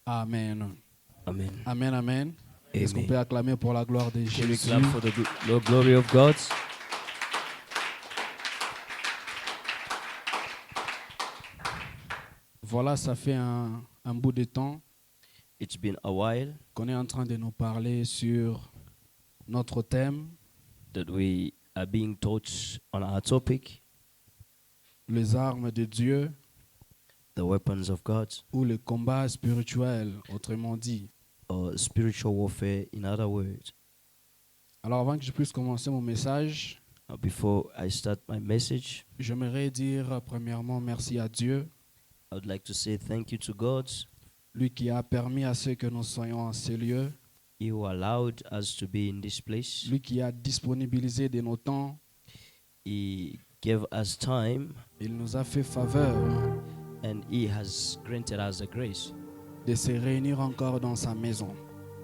Amen. Amen. Amen, amen. Est-ce qu'on Amen. peut acclamer pour la gloire de Can we Jésus? clap for the glory of God? Voilà, ça fait un bout de temps It's been a while qu'on est en train de nous parler sur notre thème, that we are being taught on our topic, les armes de Dieu the weapons of God, ou le combat spirituel, autrement dit. or spiritual warfare, in other words. Alors avant que je puisse commencer mon message, Before I start my message, j'aimerais dire premièrement merci à Dieu, I would like to say thank you to God, lui qui a permis à ce que nous soyons en ces lieux, He who allowed us to be in this place. lui qui a disponibilisé de nos temps, He gave us time, il nous a fait faveur and He has granted us the grace de se réunir encore dans sa maison.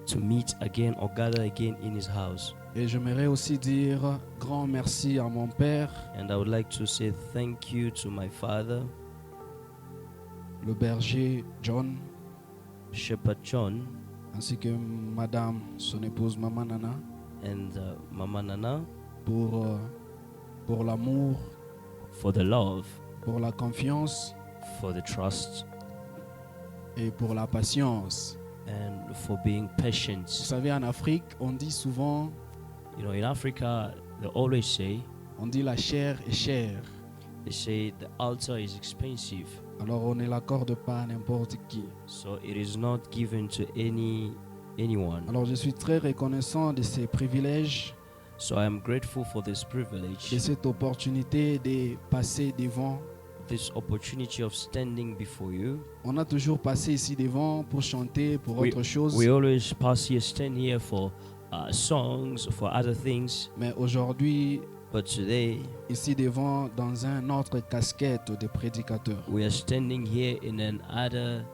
to meet again or gather again in His house. Et j'aimerais aussi dire grand merci à mon père, And I would like to say thank you to my father, le berger John, Shepherd John, ainsi que madame, son épouse Maman Nana, and Mama Nana, pour l'amour, for the love, pour la confiance for the trust, et pour la patience. and for being Vous patient. savez, en Afrique, on dit souvent, You know, in Africa, they always say, on dit la chair est chère. they say the altar is expensive, Alors on ne l'accorde pas à n'importe qui. so it is not given to anyone. Alors je suis très reconnaissant de ces privilèges, So I am grateful for this de privilege, cette opportunité de passer devant. this opportunity of standing before you. On a toujours passé ici devant pour chanter, pour autre chose. We always pass here, stand here for songs, for other things, Mais aujourd'hui, but today ici devant, dans un autre casquette de prédicateur. we are standing here in another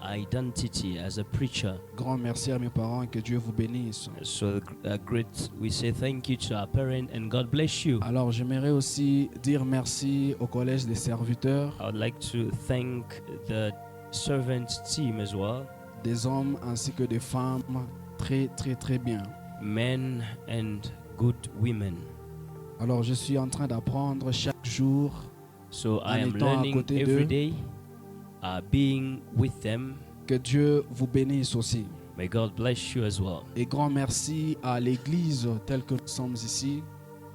identity as a preacher. Grand merci à mes parents, que Dieu vous bénisse. So great, we say thank you to our parent and God bless you. Alors j'aimerais aussi dire merci au collège des serviteurs, I would like to thank the servant team as well, des hommes ainsi que des femmes, très très très bien. men and good women. Alors je suis en train d'apprendre chaque jour, So I En am étant à learning côté every d'eux. day, being with them. que Dieu vous bénisse aussi. May God bless you as well. Et grand merci à l'église telle que nous sommes ici,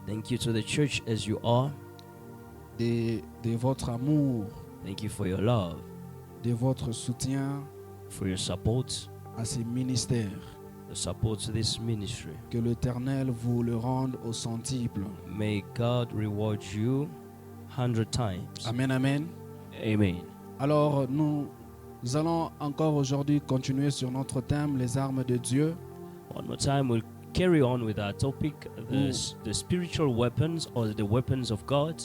Thank you to the church as you are. de votre amour, Thank you for your love, de votre soutien for your support, à ces ministères. the support to this ministry. Que l'Éternel vous le rende au centuple. May God reward you 100 times. Amen, amen. Amen. Alors nous allons encore aujourd'hui continuer sur notre thème, les armes de Dieu. One more time, we'll carry on with our topic, the spiritual weapons or the weapons of God.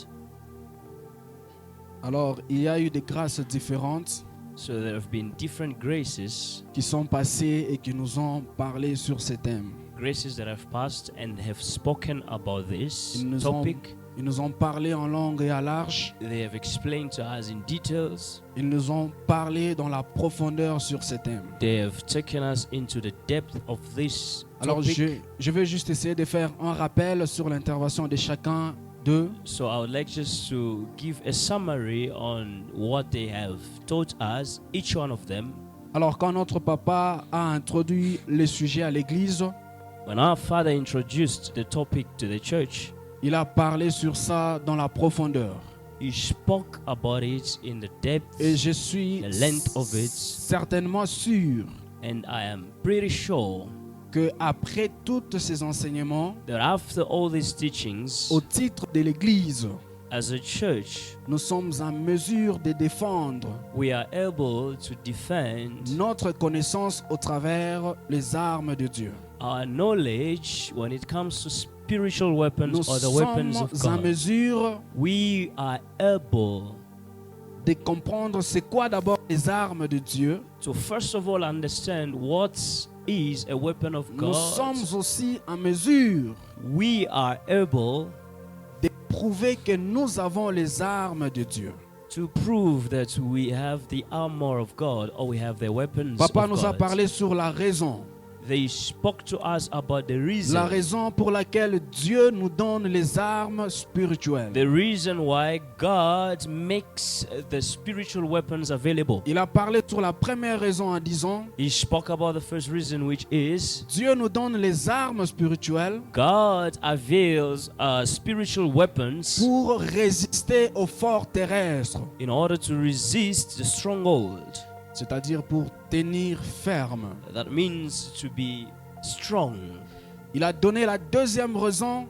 Alors il y a eu des grâces différentes So there have been different graces, qui sont passées et qui nous ont parlé sur ces thèmes. graces that have passed and have spoken about this Ils nous ont, topic. ils nous ont parlé en longue et à large. They have explained to us in details. Ils nous ont parlé dans la profondeur sur ces thèmes. They have taken us into the depth of this Alors topic. je vais juste essayer de faire un rappel sur l'intervention de chacun d'eux. So I would like just to give a summary on what they have taught us, each one of them. Alors quand notre papa a introduit le sujet à l'église, When our father introduced the topic to the church, il a parlé sur ça dans la profondeur. he spoke about it in the depth, Et je suis the length of it, certainement sûr and I am pretty sure que après tous ces enseignements, that after all these teachings, au titre de l'église, as a church, nous sommes en mesure de défendre we are able to defend notre connaissance au travers les armes de Dieu. our knowledge when it comes to spiritual weapons Nous or the weapons of sommes en God. mesure We are able de comprendre c'est quoi d'abord les armes de Dieu. to first of all understand what is a weapon of Nous God. sommes aussi en mesure We are able de prouver que nous avons les armes de Dieu. to prove that we have the armor of God or we have the weapons Papa of nous a God. parlé sur la raison. They spoke to us about the La reason. raison pour laquelle Dieu nous donne les armes spirituelles. The reason why God makes the spiritual weapons available. Il a parlé sur la première raison en disant, He spoke about the first reason, which is Dieu nous donne les armes spirituelles God avails spiritual weapons pour résister aux forts terrestres, in order to resist the stronghold. c'est-à-dire pour tenir ferme. That means to be strong. Il a donné la deuxième raison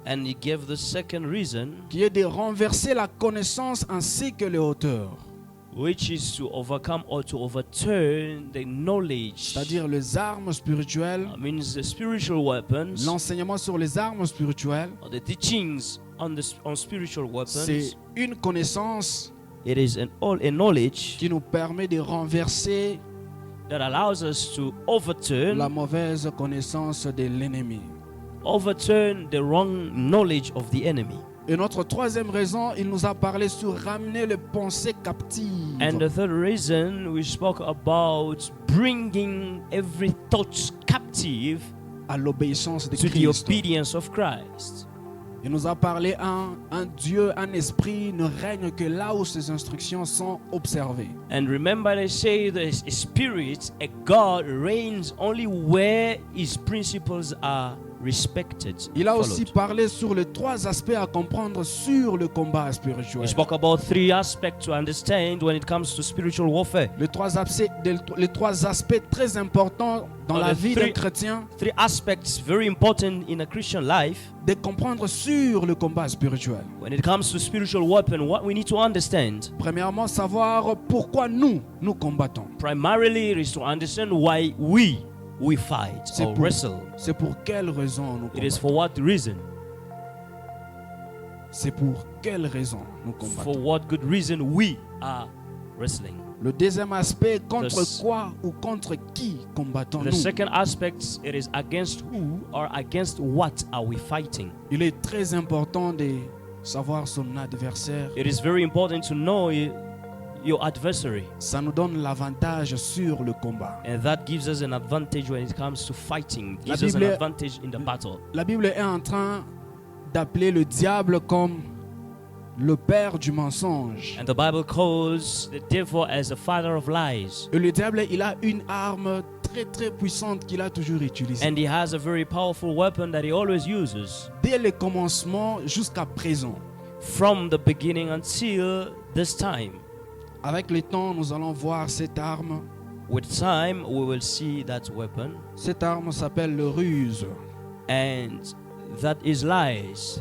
And he gave the second reason, qui est de renverser la connaissance ainsi que les hauteurs, which is to overcome or to overturn the knowledge. c'est-à-dire les armes spirituelles, That means the spiritual weapons, l'enseignement sur les armes spirituelles, or the teachings on spiritual weapons. c'est une connaissance It is a knowledge qui nous permet de renverser that allows us to overturn la mauvaise connaissance de l'ennemi. the wrong knowledge of the enemy. Et notre troisième raison, il nous a parlé sur ramener les pensées captives. And the third reason, we spoke about bringing every thought captive À l'obéissance de to the Christ. obedience of Christ. Il nous a parlé un Dieu, un esprit ne règne que là où ses instructions sont observées. And remember, they say the Spirit, a God, reigns only where His principles are respected. Il a aussi followed. parlé sur les trois aspects à comprendre sur le combat spirituel. We spoke about three aspects to understand when it comes to spiritual warfare. Les trois aspects très importants dans la vie d'un chrétien, Three aspects very important in a Christian life. de comprendre sur le combat spirituel. When it comes to spiritual weapon, what we need to understand Premièrement, savoir pourquoi nous combattons. primarily is to understand why we fight C'est or pour- wrestle. C'est pour quelle raison nous It is combattons. for what reason? C'est pour quelle raison nous For combattons. what good reason we are wrestling. Le deuxième aspect, contre The- quoi ou contre qui The combattons-nous? second aspect, it is against who or against what are we fighting? Il est très important de savoir son adversaire. It is very important to know your adversary, Ça nous donne l'avantage sur le combat. and that gives us an advantage when it comes to fighting. La Gives us an Bible- advantage in the battle. La Bible est en train d'appeler le diable comme le père du mensonge. And the Bible calls the devil as the father of lies. Et le diable, il a une arme très puissante qu'il a toujours utilisée. And he has a very powerful weapon that he always uses Dès le commencement jusqu'à présent. from the beginning until this time. Avec le temps, nous allons voir cette arme. With time, we will see that weapon, Cette arme s'appelle le ruse. and that is lies.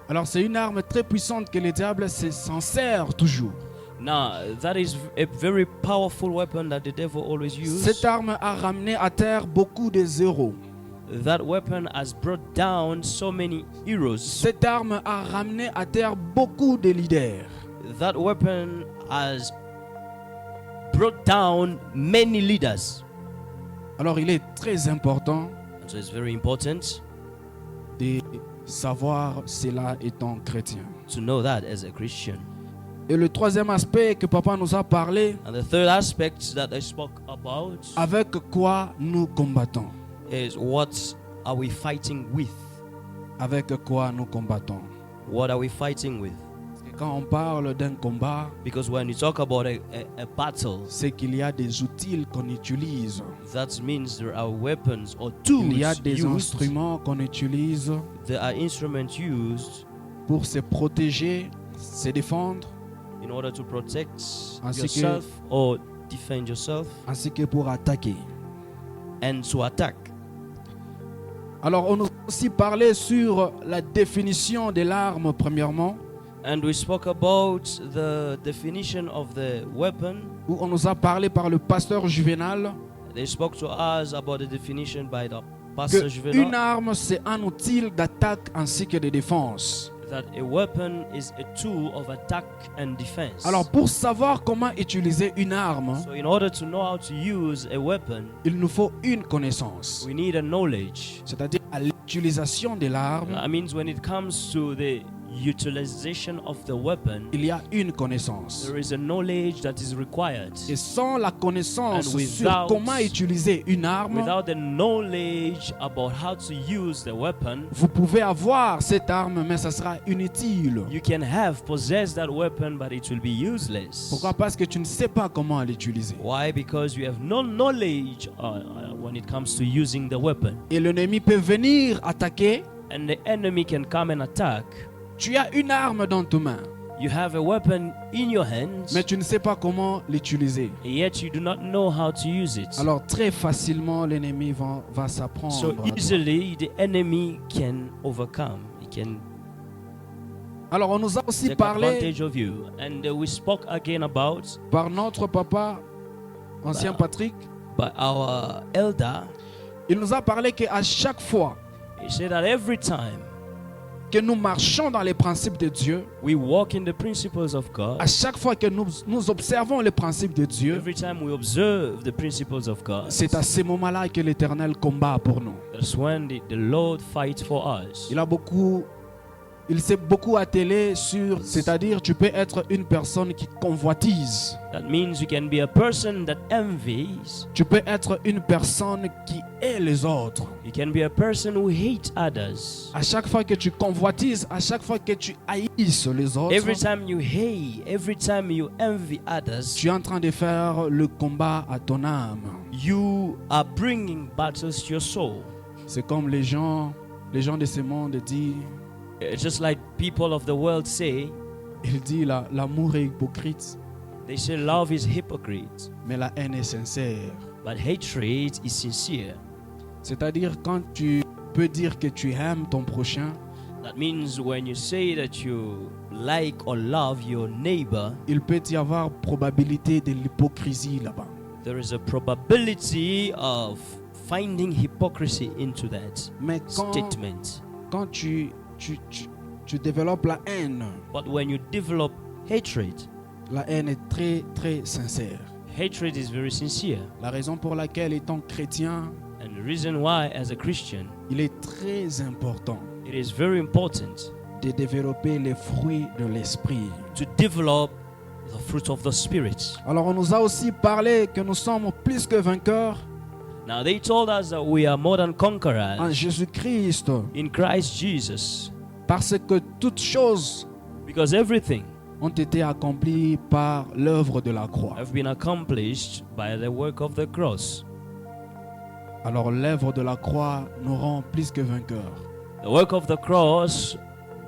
Alors c'est une arme très puissante que le diable s'en sert toujours. Now, that is a very powerful weapon that the devil always uses. Cette arme a ramené à terre beaucoup de héros. That weapon has brought down so many heroes. Cette arme a ramené à terre beaucoup de leaders. That weapon has brought down many leaders. Alors il est très important And so it's very important de savoir cela étant chrétien. to know that as a Christian. Et le troisième aspect que papa nous a parlé, And the third aspect that I spoke about avec quoi nous combattons. is what are we fighting with? Avec quoi nous combattons. What are we fighting with? Parce que quand on parle d'un combat, Because when you talk about a battle, c'est qu'il y a des outils qu'on utilise. that means there are weapons or Il y a tools des used. instruments qu'on utilise There are instruments used pour se protéger, se défendre, in order to protect Ainsi que- yourself or defend yourself ainsi que pour attaquer. and to attack. Alors on nous a aussi parlé sur la définition de l'arme premièrement, And we spoke about the definition of the weapon. où on nous a parlé par le pasteur Juvenal They spoke to us about the definition by the Pastor que une Juvenal, arme c'est un outil d'attaque ainsi que de défense. that a weapon is a tool of attack and defense. Alors pour savoir comment utiliser une arme, So in order to know how to use a weapon, il nous faut une connaissance, we need a knowledge. c'est-à-dire à l'utilisation de l'arme, That means when it comes to the utilization of the weapon, il y a une connaissance. there is a knowledge that is required. Et sans la connaissance And sur without- comment utiliser une arme, Without the knowledge about how to use the weapon, vous pouvez avoir cette arme, mais ça sera inutile. you can possess that weapon, but it will be useless. Pourquoi? Parce que tu ne sais pas comment l'utiliser. Why? Because you have no knowledge when it comes to using the weapon. Et l'ennemi peut venir attaquer. And the enemy can come and attack. Tu as une arme dans tes mains, You have a weapon in your hands, mais tu ne sais pas comment l'utiliser. and yet you do not know how to use it. Alors très facilement, l'ennemi va s'apprendre. So à toi. easily the enemy can overcome. He can Alors on nous a aussi take parlé advantage of you. And we spoke again about par notre papa, ancien Patrick. by our elder. Il nous a parlé qu'à chaque fois He said that every time que nous marchons dans les principes de Dieu, we walk in the principles of God, à chaque fois que nous observons les principes de Dieu, every time we observe the principles of God, c'est à ce moment-là que l'Éternel combat pour nous. that's when the Lord fights for us. Il s'est beaucoup attelé sur, c'est-à-dire tu peux être une personne qui convoitise. That means you can be a person that envies. Tu peux être une personne qui hait les autres. You can be a person who hates others. À chaque fois que tu convoitises, à chaque fois que tu haïsses les autres, Every time you hate, every time you envy others, tu es en train de faire le combat à ton âme. you are bringing battles to your soul. C'est comme les gens de ce monde disent, It's just like people of the world say, il dit l'amour est hypocrite, they say love is hypocrite, mais la haine est sincère. but hatred is sincere. C'est-à-dire quand tu peux dire que tu aimes ton prochain, That means when you say that you like or love your neighbor, il peut y avoir probabilité de l'hypocrisie là-bas. there is a probability of finding hypocrisy into that Mais statement. quand tu développes la haine, But when you develop hatred, la haine est très très sincère. hatred is very sincere. La raison pour laquelle, étant chrétien, And the reason why, as a Christian, il est très important it is very important de développer les fruits de l'esprit. to develop the fruit of the Spirit. Alors on nous a aussi parlé que nous sommes plus que vainqueurs Now, they told us that we are more than en conquerors Jésus-Christ, in Christ Jesus, parce que toutes choses because everything ont été accomplies par l'œuvre de la croix. have been accomplished by the work of the cross. Alors l'œuvre de la croix nous rend plus que vainqueurs. The work of the cross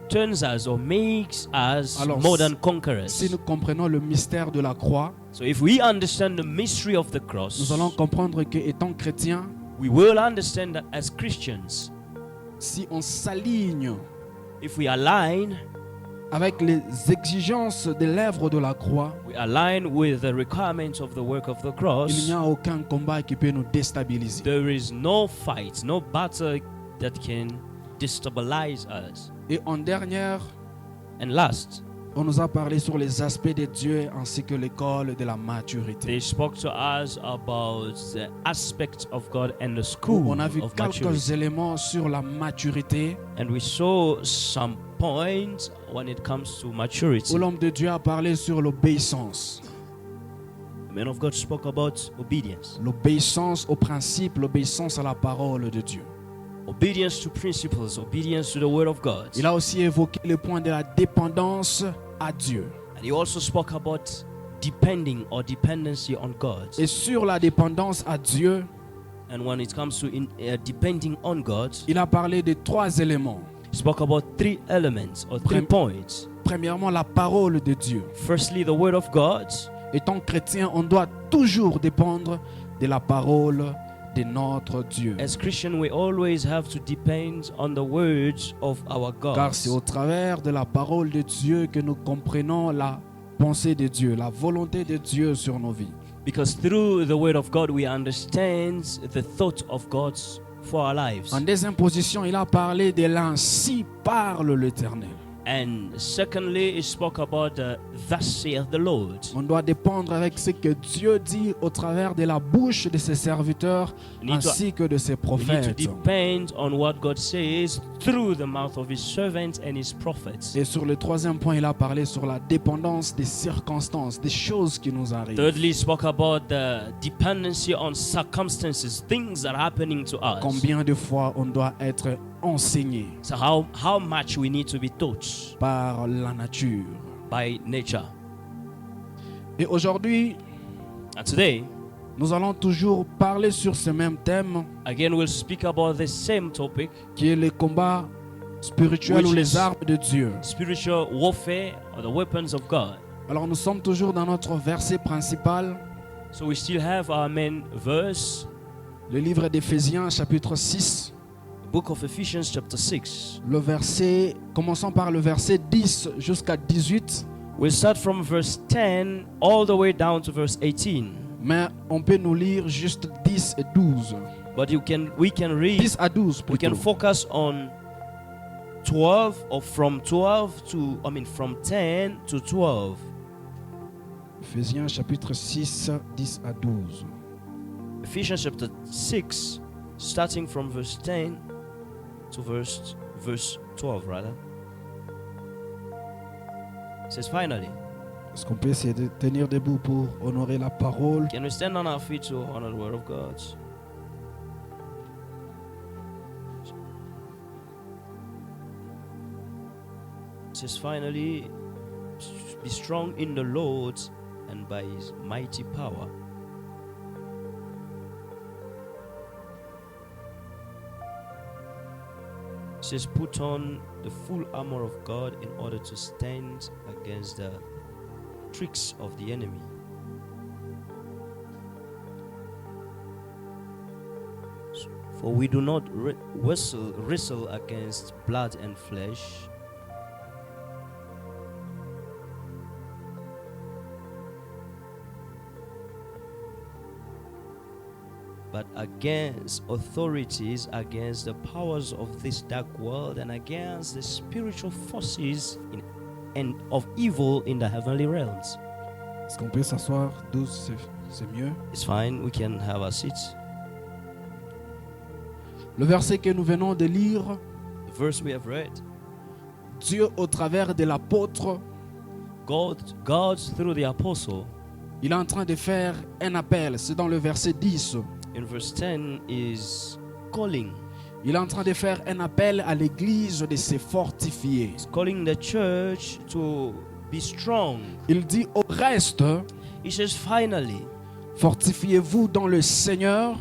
turns us or makes us Alors, more than Si conquerors. nous comprenons le mystère de la croix, So if we understand the mystery of the cross, nous allons comprendre que étant chrétiens, we will understand that as Christians, si on s'aligne if we align, avec les exigences de l'œuvre de la croix, we align with the requirements of the work of the il cross, n'y a aucun combat qui peut nous déstabiliser. there is no fight, no battle that can destabilize us. Et en dernière, And last, on nous a parlé sur les aspects de Dieu ainsi que l'école de la maturité. they spoke to us about the aspects of God and the Où school on a vu of quelques maturity. éléments sur la maturité, And we saw some points when it comes to maturity. où l'homme de Dieu a parlé sur l'obéissance. The man of God spoke about obedience. L'obéissance au principe, l'obéissance à la parole de Dieu. Obedience to principles, obedience to the word of God. Il a aussi évoqué le point de la dépendance à Dieu. And he also spoke about depending or dependency on God. Et sur la dépendance à Dieu, And when it comes to depending on God, il a parlé de 3 éléments. he spoke about 3 elements or 3 points. Premièrement, la parole de Dieu. Firstly, the word of God. Étant chrétien, on doit toujours dépendre de la parole de notre Dieu. As Christian, we always have to depend on the words of our God. Car c'est au travers de la parole de Dieu que nous comprenons la pensée de Dieu, la volonté de Dieu sur nos vies. Because through the word of God, we understand the thought of God for our lives. En deuxième position, il a parlé de l'ainsi parle l'Éternel. And secondly, he spoke about thus saith the Lord. On doit dépendre avec ce que Dieu dit au travers de la bouche de ses serviteurs ainsi que de ses We need to prophètes. depend on what God says through the mouth of his servants and his prophets. Et sur le troisième point, il a parlé sur la dépendance des circonstances, des choses qui nous arrivent. Thirdly, he spoke about the dependency on circumstances, things that are happening to us. Combien de fois on doit être enseigné So how much we need to be taught par la nature. by nature. Et aujourd'hui, And today, nous allons toujours parler sur ce même thème again, we'll speak about the same topic, qui est le combat spirituel Which ou is- les armes de Dieu. spiritual warfare or the weapons of God. Alors nous sommes toujours dans notre verset principal, So we still have our main verse, le livre d'Éphésiens chapitre 6, book of Ephesians chapter 6. le verset, commençons par le verset 10 jusqu'à 18, We'll start from verse 10 all the way down to verse 18. mais on peut nous lire juste 10 et 12. But we can read, 10 à 12 we can plutôt. focus on 12 or from 10 to 12. Éphésiens chapitre 6, 10 à 12. Ephesians chapter 6, starting from verse 10 to verse 12, rather. It says, finally, Est-ce qu'on peut essayer de tenir debout pour honorer la parole? can we stand on our feet to honor the word of God? It says, finally, be strong in the Lord and by his mighty power. It says, put on the full armor of God in order to stand against the tricks of the enemy. For we do not wrestle against blood and flesh, but against authorities, against the powers of this dark world, and against the spiritual forces and of evil in the heavenly realms. Est-ce qu'on peut s'asseoir? 12, c'est mieux. It's fine, we can have our seats. Le verset que nous venons de lire, The verse we have read, Dieu au travers de l'apôtre, God through the apostle, il est en train de faire un appel. C'est dans le verset 10. in verse 10 is calling. Il est en train de faire un appel à l'église de se fortifier. He's calling the church to be strong. Il dit au reste, He says, finally, fortifiez-vous dans le Seigneur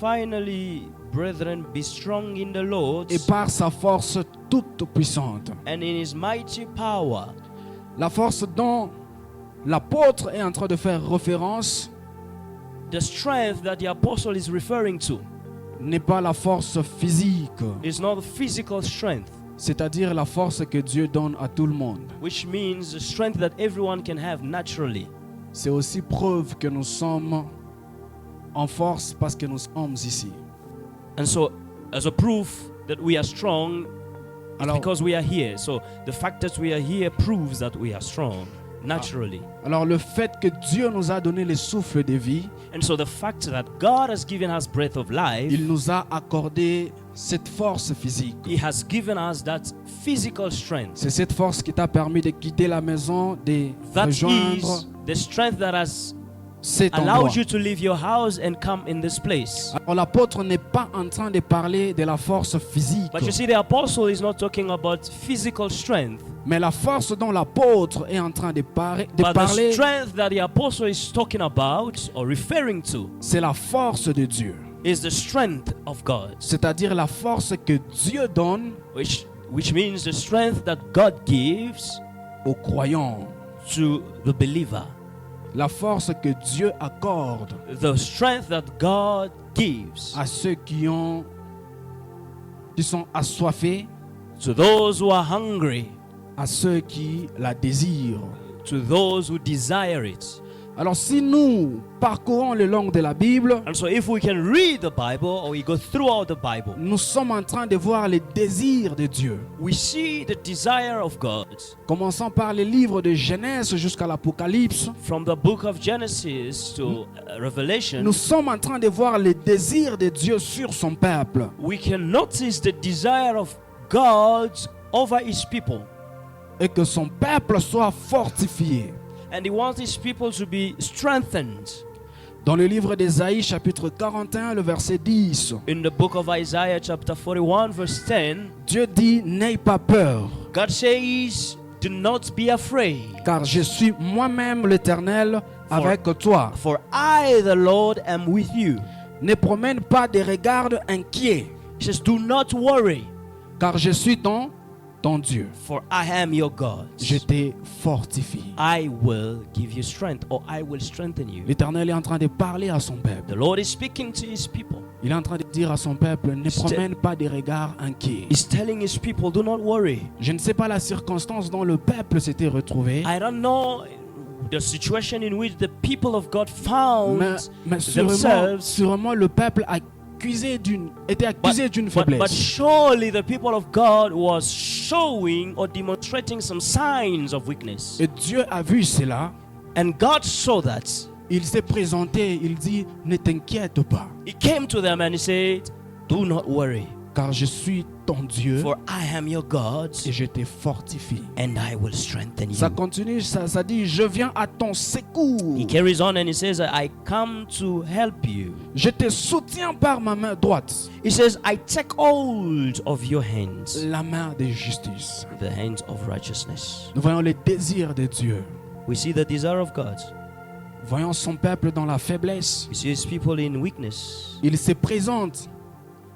finally, brethren, be strong in the Lord et par sa force toute puissante. and in his mighty power. La force dont l'apôtre est en train de faire référence The strength that the apostle is referring to n'est pas la force physique, is not physical strength, c'est-à-dire la force que Dieu donne à tout le monde. which means the strength that everyone can have naturally. C'est aussi preuve que nous sommes en force parce que nous sommes ici. And so, as a proof that we are strong, it's Alors, because we are here. So, the fact that we are here proves that we are strong naturally. alors le fait que Dieu nous a donné le souffle de vie, And so, the fact that God has given us breath of life, il nous a accordé cette force physique. He has given us that physical strength. C'est cette force qui t'a permis de quitter la maison, de That rejoindre is the strength that has cet endroit. allowed you to leave your house and come in this place. Alors l'apôtre n'est pas en train de parler de la force physique, But you see, the apostle is not talking about physical strength, mais la force dont l'apôtre est en train de, but the parler, strength that the apostle is talking about or referring to c'est la force de Dieu. is the strength of God, C'est-à-dire la force que Dieu donne which means the strength that God gives aux croyants. to the believer, La force que Dieu accorde the strength that God gives à ceux qui sont assoiffés, to those who are hungry, à ceux qui la désirent. to those who desire it. Alors si nous parcourons les langues de la Bible, And so if we can read the Bible or we go throughout the Bible, nous sommes en train de voir les désirs de Dieu. we see the desire of God. Commençons par les livres de Genèse jusqu'à l'Apocalypse. From the book of Genesis to Revelation, Nous sommes en train de voir les désirs de Dieu sur son peuple. we can notice the desire of God over his people. Et que son peuple soit fortifié. And he wants his people to be strengthened. Dans le livre d'Ésaïe, chapitre 41, le verset 10, In the book of Isaiah chapter 41 verse 10, Dieu dit, n'aie pas peur, God says, do not be afraid, car je suis moi-même l'Éternel avec toi. for I, the Lord, am with you. Ne promène pas des regards inquiets, He says, do not worry, car je suis ton Dieu. for I am your God. Je t'ai fortifié. I will give you strength, or I will strengthen you. L'Éternel est en train de parler à son The peuple. Lord is speaking to his people. Il est en train de dire à son peuple, ne promène pas des regards inquiets. He's telling his people, do not worry. Je ne sais pas la circonstance dont le peuple s'était retrouvé, I don't know the situation in which the people of God found mais themselves. sûrement le peuple était accusé d'une But faiblesse. surely the people of God was showing or demonstrating some signs of weakness. Et Dieu a vu cela. And God saw that. Il s'est présenté, il dit, ne t'inquiète pas, He came to them and he said, do not worry, car je suis ton Dieu for I am your God et je te fortifie. and I will strengthen Ça you. continue, ça dit, je viens à ton secours. He carries on and he says, I come to help you. Je te soutiens par ma main droite, He says, I take hold of your hands, la main de justice. the hands of righteousness. Nous voyons les désirs de Dieu. We see the desire of God. Voyons son peuple dans la faiblesse. We see his people in weakness. Il se présente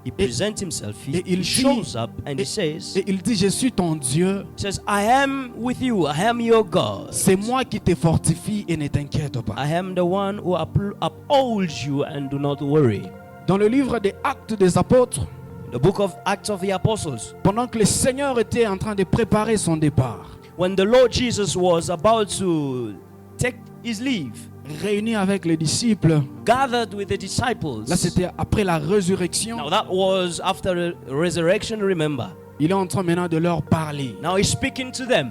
He presents himself. et il He dit- shows up and he says, et il dit, je suis ton Dieu. I am with you. I am your God. C'est moi qui te fortifie et ne t'inquiète pas. I am the one who upholds you and do not worry. Dans le livre des Actes des Apôtres, The book of Acts of the Apostles. pendant que le Seigneur était en train de préparer son départ, When the Lord Jesus was about to take his leave, réuni avec les disciples, gathered with the disciples. là c'était après la résurrection, Now that was after the resurrection, remember. il est en train maintenant de leur parler. Now he's speaking to them.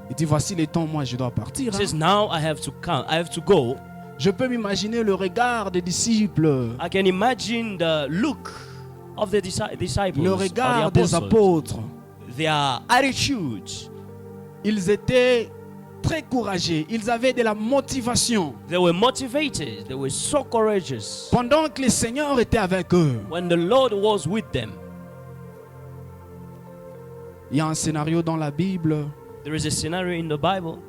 Il dit, voici les temps, moi je dois partir. He hein. says, now I have to come. I have to go. Je peux m'imaginer le regard des disciples, I can imagine the look of the disciples, le or the regard des apostles, apôtres. their attitudes. Ils étaient très courageux, ils avaient de la motivation. They were motivated. They were so courageous. Pendant que le Seigneur était avec eux, When the Lord was with them, il y a un scénario dans la Bible there is a scenario in the Bible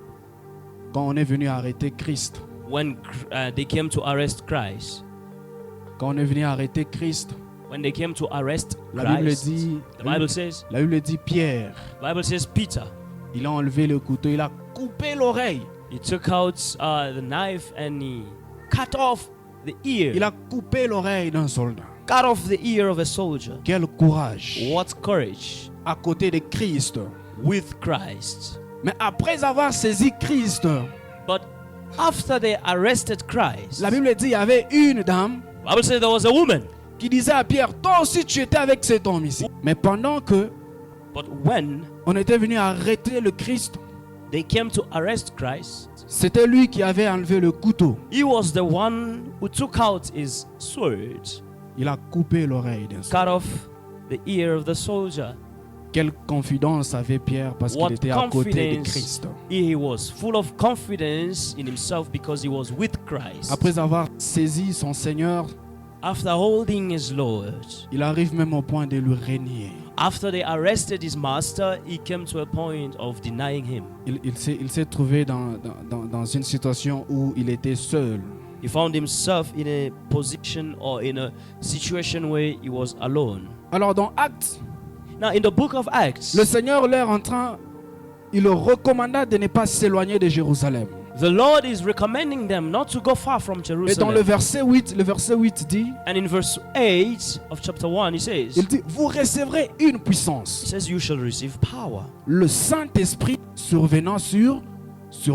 quand on est venu arrêter Christ. when they came to arrest Christ. Quand on est venu arrêter Christ, When they came to arrest la Bible Christ, dit, the Bible says, Pierre, Peter, il a enlevé le couteau, il a coupé l'oreille, he took out the knife and he cut off the ear. il a coupé l'oreille d'un soldat. Cut off the ear of a soldier. Quel courage What courage à côté de Christ. with Christ. Mais après avoir saisi Christ, But after they arrested Christ, la Bible dit il y avait une dame the Bible says there was a woman. qui disait à Pierre, toi aussi tu étais avec cet homme ici. Mais pendant que But when on était venu arrêter le Christ, they came to arrest Christ, c'était lui qui avait enlevé le couteau. he was the one who took out his sword, Il a coupé l'oreille d'un soldat. cut off the ear of the soldier. Quelle confidence avait Pierre parce qu'il What était à côté de confidence. Christ. He was full of confidence in himself because he was with Christ. Après avoir saisi son Seigneur, After holding his Lord, il arrive même au point de lui régner. after they arrested his master, he came to a point of denying him. Il s'est trouvé dans une situation où il était seul. He found himself in a position or in a situation where he was alone. Alors dans Actes, Now in the book of Acts, le Seigneur il leur recommanda de ne pas s'éloigner de Jérusalem. the Lord is recommending them not to go far from Et dans Jerusalem. le verset 8 dit, And in verse 8 of chapter 1, he says, il dit, vous recevrez une puissance, you shall receive power. le Saint-Esprit survenant sur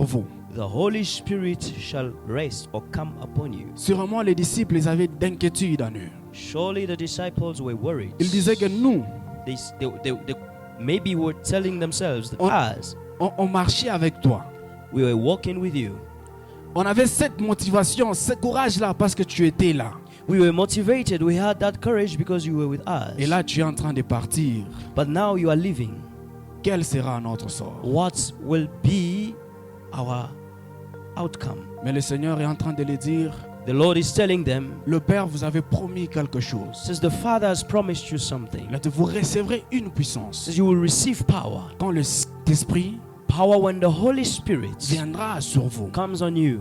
vous. the Holy Spirit shall rest or come upon you. Sûrement, les disciples, ils avaient d'inquiétude en eux. Surely the disciples were worried. Ils disaient que nous, They maybe were telling themselves that as on marchait avec toi. we were walking with you, On avait cette motivation, ce courage-là parce que tu étais là. we were motivated, we had that courage because you were with us. Et là, tu es en train de partir. But now you are leaving. Quel sera notre sort? What will be our outcome? Mais le Seigneur est en train de les dire, The Lord is telling them, le Père vous avait promis quelque chose. says the Father has promised you something. Là, vous recevrez une puissance. Says you will receive power. Quand le Saint-Esprit Power when the Holy Spirit viendra sur vous, comes on you.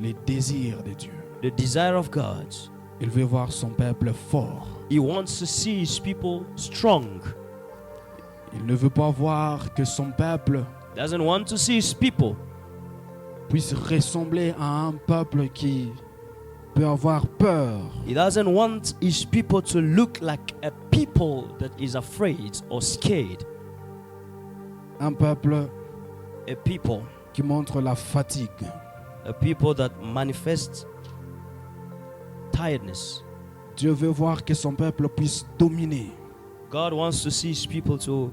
les désirs de Dieu. The desire of God. Il veut voir son peuple fort. He wants to see his people strong. Il ne veut pas voir que son peuple Doesn't want to see his people puisse ressembler à un peuple qui peut avoir peur. He doesn't want his people to look like a people that is afraid or scared. Un peuple A people. qui montre la fatigue. A people that manifest tiredness. Dieu veut voir que son peuple puisse dominer. God wants to see his people to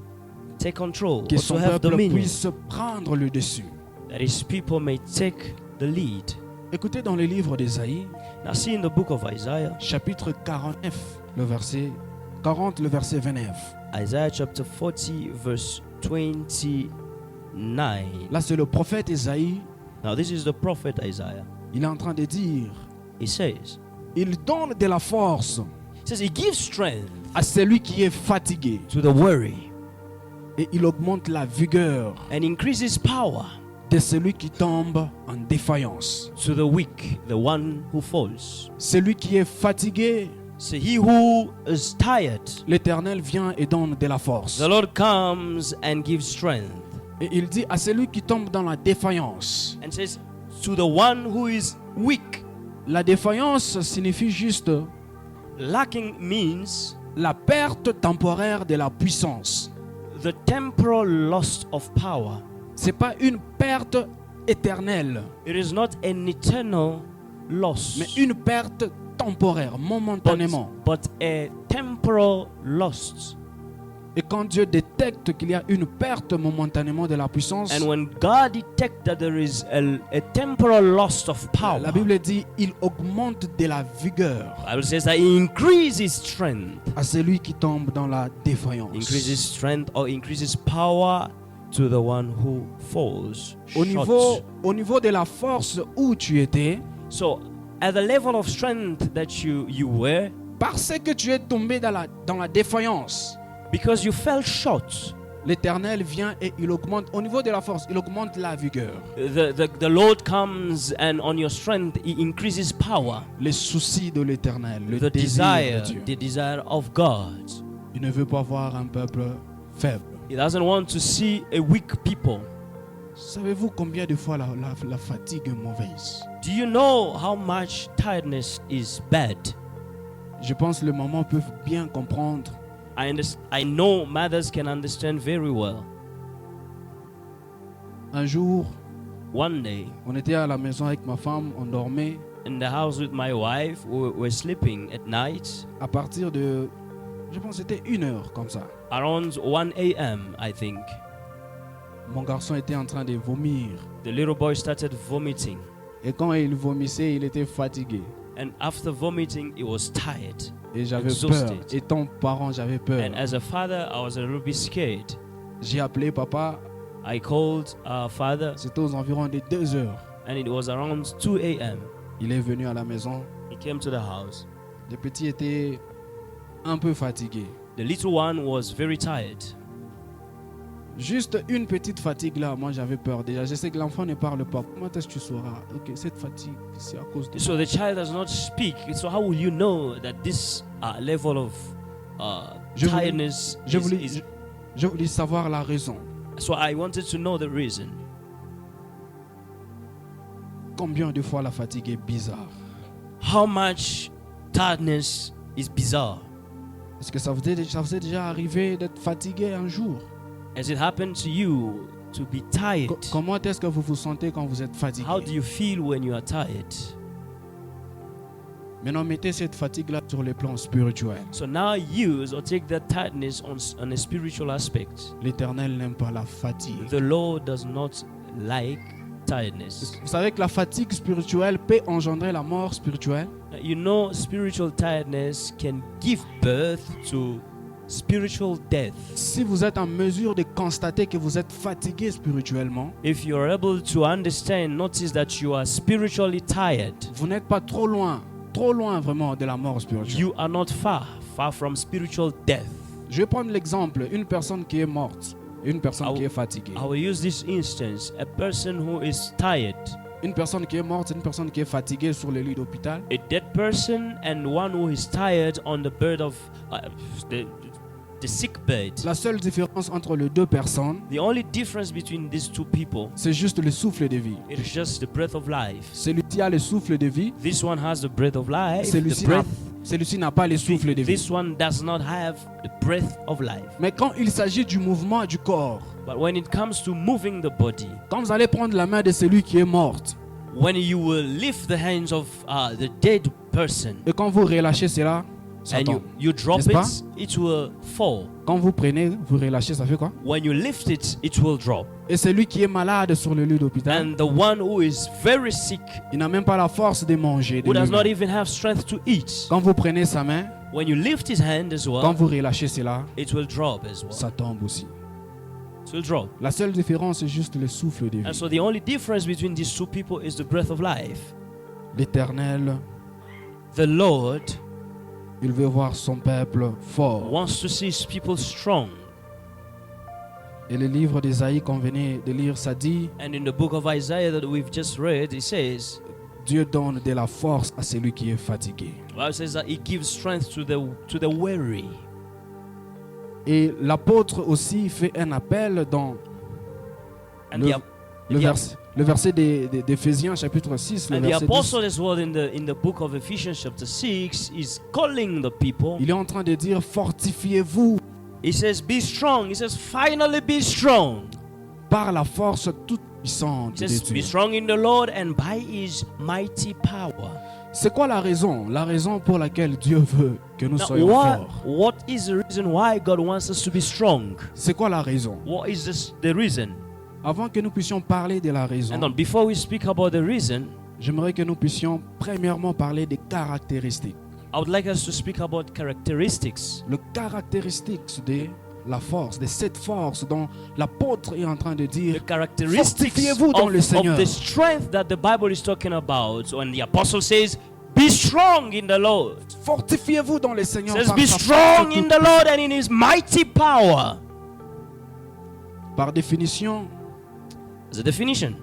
take control, Que or son to have peuple dominion. puisse prendre le dessus. That his people may take the lead. Écoutez dans le livre d'Ésaïe, Now see in the book of Isaiah, chapitre 49, le verset 40, le verset 29. Isaiah chapter 40 verse 29. Là, c'est le prophète Ésaïe. Now this is the prophet Isaiah. Il est en train de dire, He says, il donne de la force he says he gives strength à celui qui est fatigué to the weary et il augmente la vigueur and increases power de celui qui tombe en défaillance. to the weak, the one who falls. Celui qui est fatigué, So he who is tired, l'Éternel vient et donne de la force. the Lord comes and gives strength. Et il dit à celui qui tombe dans la défaillance. And says, to the one who is weak. La défaillance signifie juste Lacking means la perte temporaire de la puissance. the temporal loss of power. C'est pas une perte éternelle, It is not an eternal loss, mais une perte temporaire, momentanément. but a temporal loss. Et quand Dieu détecte qu'il y a une perte momentanément de la puissance, And when God detects that there is a temporal loss of power, la Bible dit il augmente de la vigueur the Bible says that he increases strength. à celui qui tombe dans la défaillance. Increases strength or increases power to the one who falls Au short. niveau de la force où tu étais, So at the level of strength that you were, parce que tu es tombé dans la défaillance, because you fell short, l'Éternel vient et il augmente. Au niveau de la force, il augmente la vigueur. the Lord comes and on your strength he increases power. Les soucis de l'Éternel, le The désir desire, de Dieu. the desire of God. Il ne veut pas voir un peuple faible. He doesn't want to see a weak people. Savez-vous combien de fois la fatigue est mauvaise? Do you know how much tiredness is bad? Je pense que les mamans peuvent bien comprendre. I know mothers can understand very well. Un jour, One day, on était à la maison avec ma femme, on dormait. in the house with my wife, we were sleeping at night. À partir de, je pense que c'était 1 heure comme ça. Around 1 a.m., I think, Mon garçon était en train de vomir. the little boy started vomiting. Et quand il vomissait, il était fatigué. And after vomiting, he was tired. Et j'avais Exhausted. peur. Étant parent, j'avais peur. And as a father, I was a little bit scared. J'ai appelé papa. I called our father, C'était aux environs de 2 heures. and it was around 2 a.m. Il est venu à la maison. He came to the house. Le petit était un peu fatigué. The little one was very tired. Juste une petite fatigue là, moi j'avais peur déjà. Je sais que l'enfant ne parle pas. Comment est-ce que tu sauras? Ok, cette fatigue, c'est à cause de... So the child does not speak. So how will you know that this level of Je voulais- tiredness Je is... voulais savoir la raison. So I wanted to know the reason. Combien de fois la fatigue est bizarre? How much tiredness is bizarre. Est-ce que ça vous est déjà arrivé d'être fatigué un jour? Has it happened to you to be tired. Comment est-ce que vous vous sentez quand vous êtes fatigué? How do you feel when you are tired? Maintenant, mettez cette fatigue-là sur le plan spirituel. So now use or take that tiredness on a spiritual aspect. L'Éternel n'aime pas la fatigue. The Lord does not like tiredness. Vous savez que la fatigue spirituelle peut engendrer la mort spirituelle? You know, spiritual tiredness can give birth to spiritual death. Si vous êtes en mesure de constater que vous êtes fatigué spirituellement, If you are able to understand, notice that you are spiritually tired. vous n'êtes pas trop loin vraiment de la mort spirituelle. You are not far from spiritual death. Je vais prendre l'exemple, une personne qui est morte et une personne qui est fatiguée. I will use this instance, a person who is tired, Une personne qui est morte, une personne qui est fatiguée sur le lit d'hôpital. a dead person, and one who is tired on the bed of the sick bed. La seule différence entre les deux personnes, The only difference between these two people c'est juste le souffle de vie. is just the breath of life. Celui-ci a le souffle de vie, This one has the breath of life. celui-ci n'a pas le souffle de vie. This one does not have the breath of life. Mais quand il s'agit du mouvement du corps, But when it comes to moving the body, quand vous allez prendre la main de celui qui est mort when you will lift the hands of the dead person et quand vous relâchez cela, ça and tombe. you drop N'est-ce pas? it will fall. Quand vous prenez, vous relâchez, ça fait quoi? When you lift it, it will drop. Et celui qui est malade sur le lit d'hôpital, And the one who is very sick, il n'a même pas la force de manger. who does not De even have strength to eat, quand vous prenez sa main, when you lift his hand as quand well, vous relâchez cela, it will drop as well. ça tombe aussi. It will drop. La seule différence, c'est juste le souffle de And vie. so the only difference between these two people is the breath of life. L'Éternel, The Lord il veut voir son peuple fort. wants to see his people strong. Et le livre d'Ésaïe qu'on venait de lire, ça dit, And in the book of Isaiah that we've just read, it says, Dieu donne de la force à celui qui est fatigué. the Bible says that he gives strength to the weary. Et l'apôtre aussi fait un appel dans And le, the, le, the- le verset d'Éphésiens chapitre 6, le and the verset 10. apostle as well in the book of Ephesians chapter 6 is calling the people. Il est en train de dire, fortifiez-vous He says, be strong. He says, finally be strong. par la force toute He puissante de says, be Dieu. strong in the Lord and by his mighty power. C'est quoi la raison? La raison pour laquelle Dieu veut que nous Now, soyons forts. what is the reason why God wants us to be strong? C'est quoi la raison? What is the reason? Avant que nous puissions parler de la raison, And then before we speak about the reason, j'aimerais que nous puissions premièrement parler des caractéristiques. I would like us to speak about characteristics. Le caractéristique de la force, de cette force dont l'apôtre est en train de The dire, characteristics Fortifiez-vous dans le Seigneur. of the strength that the Bible is talking about. When the apostle says, be strong in the Lord. fortifiez-vous dans le Seigneur. Says, Par be sa strong force in the Lord and in his mighty power. Par définition, As a definition,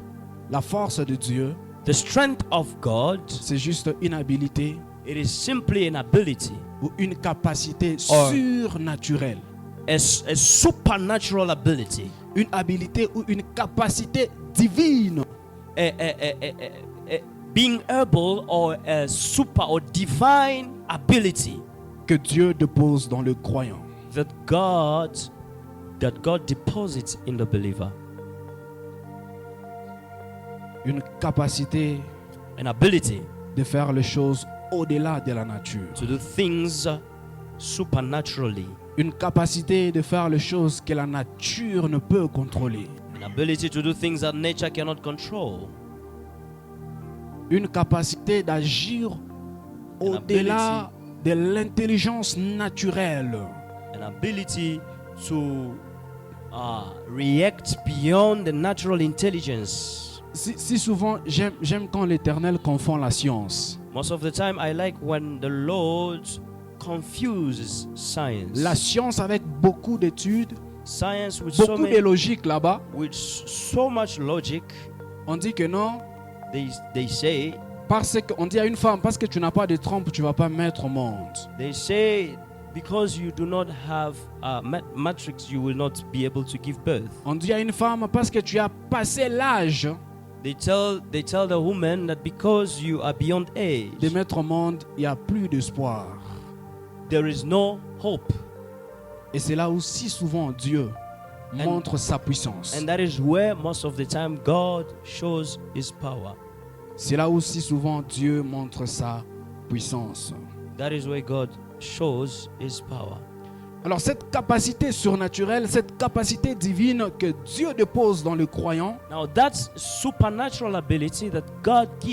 la force de Dieu, the strength of God, c'est juste une habilité it is simply an ability, ou une capacité Or- surnaturelle. a supernatural ability, Une habilité ou une capacité divine being able or a super or divine ability que Dieu dépose dans le croyant. that God deposits in the believer. Une capacité An ability de faire les choses au-delà de la nature. to do things supernaturally. Une capacité de faire les choses que la nature ne peut contrôler. An ability to do things that nature cannot control. Une capacité d'agir au-delà de l'intelligence naturelle. An ability to react beyond the natural intelligence. Si souvent, j'aime quand l'Éternel confond la science. Most of the time, I like when the Lord confuses science. La science avec beaucoup d'études, Science with beaucoup de logique là-bas. so much logic. On dit que non, They say parce qu'on dit à une femme, parce que tu n'as pas de trompe, tu ne vas pas mettre au monde. because you do not have matrix, you will not be able to give birth. On dit à une femme, parce que tu as passé l'âge They tell the woman that because you are beyond age, de mettre au monde, il n'y a plus d'espoir. there is no hope. Et c'est là où si souvent Dieu montre sa puissance. And that is where most of the time God shows his power. C'est là aussi souvent Dieu montre sa puissance. That is where God shows his power. Alors cette capacité surnaturelle, cette capacité divine que Dieu dépose dans le croyant, Now that supernatural ability that God gives